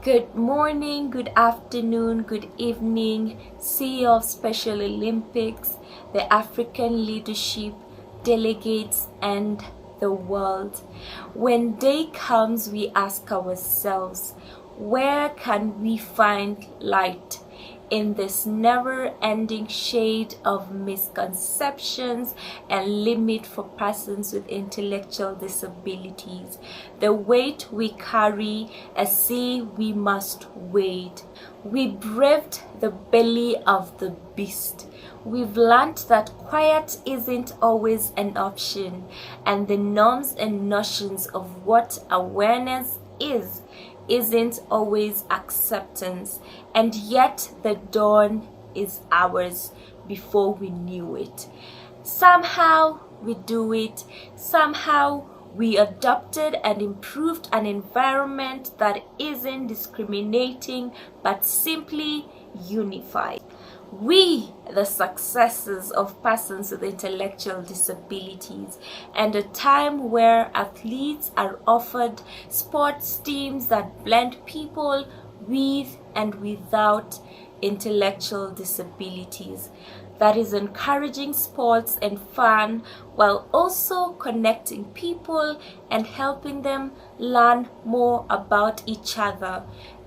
Good morning, good afternoon, good evening, CEO of Special Olympics, the African leadership, delegates, and the world. When day comes, we ask ourselves, where can we find light in this never-ending shade of misconceptions and limit for persons with intellectual disabilities? The weight we carry, a sea we must wade. We braved the belly of the beast. We've learned that quiet isn't always an option, and the norms and notions of what awareness isn't always acceptance, and yet the dawn is ours before we knew it. Somehow we do it, somehow we adopted and improved an environment that isn't discriminating but simply unified. We, the successes of persons with intellectual disabilities, and a time where athletes are offered sports teams that blend people with and without intellectual disabilities, that is encouraging sports and fun while also connecting people and helping them learn more about each other.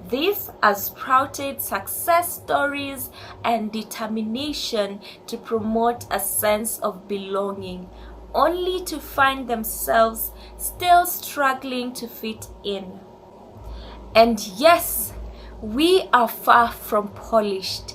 This has sprouted success stories and determination to promote a sense of belonging, only to find themselves still struggling to fit in. And yes, we are far from polished,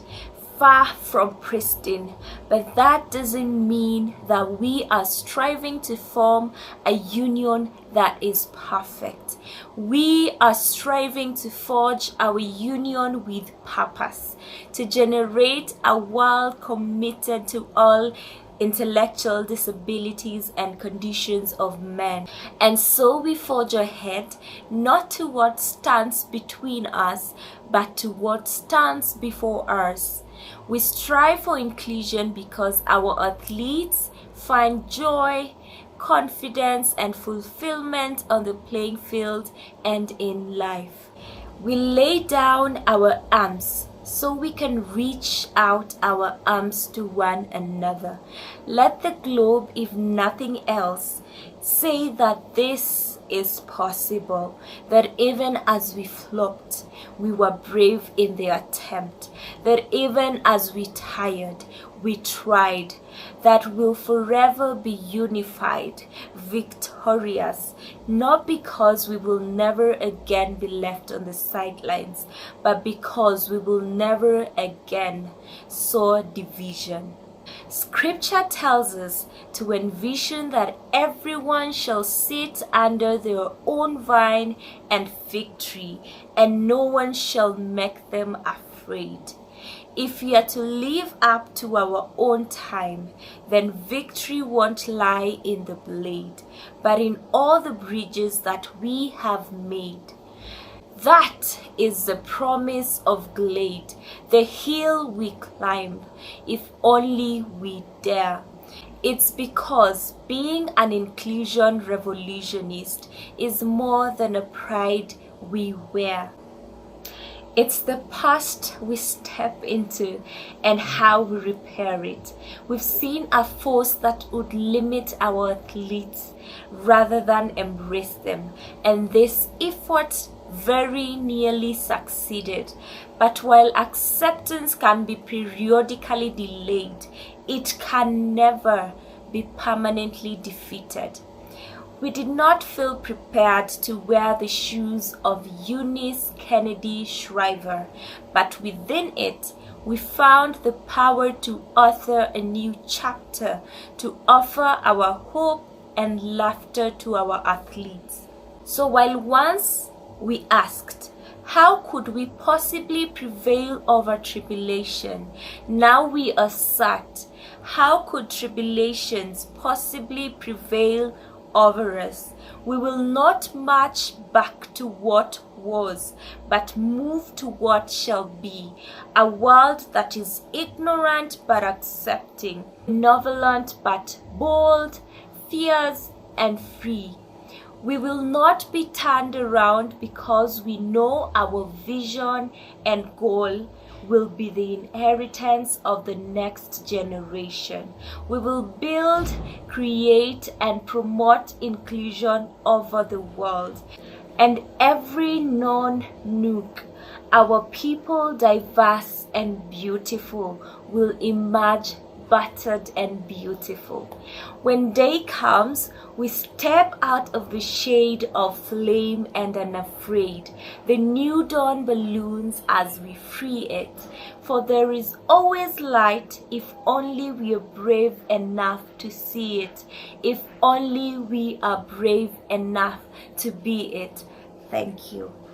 far from pristine, but that doesn't mean that we are striving to form a union that is perfect. We are striving to forge our union with purpose, to generate a world committed to all intellectual disabilities and conditions of men. And so we forge ahead, not to what stands between us, but to what stands before us. We strive for inclusion because our athletes find joy, confidence, and fulfillment on the playing field and in life. We lay down our arms so we can reach out our arms to one another. Let the globe, if nothing else, say that this is possible, that even as we flopped, we were brave in the attempt, that even as we tired, we tried, that we'll forever be unified, victorious, not because we will never again be left on the sidelines, but because we will never again sow division. Scripture tells us to envision that everyone shall sit under their own vine and fig tree, and no one shall make them afraid. If we are to live up to our own time, then victory won't lie in the blade, but in all the bridges that we have made. That is the promise of Glade, the hill we climb, if only we dare. It's because being an inclusion revolutionist is more than a pride we wear. It's the past we step into and how we repair it. We've seen a force that would limit our athletes rather than embrace them, and this effort very nearly succeeded. But while acceptance can be periodically delayed, it can never be permanently defeated. We did not feel prepared to wear the shoes of Eunice Kennedy Shriver, but within it, we found the power to author a new chapter, to offer our hope and laughter to our athletes. So while once we asked, how could we possibly prevail over tribulation? Now we assert, how could tribulations possibly prevail over us? We will not march back to what was, but move to what shall be, a world that is ignorant but accepting, benevolent but bold, fierce and free. We will not be turned around because we know our vision and goal will be the inheritance of the next generation. We will build, create, and promote inclusion over the world. And every known nook, our people, diverse and beautiful, will emerge battered and beautiful. When day comes, we step out of the shade of flame and unafraid. The new dawn balloons as we free it. For there is always light if only we are brave enough to see it. If only we are brave enough to be it. Thank you.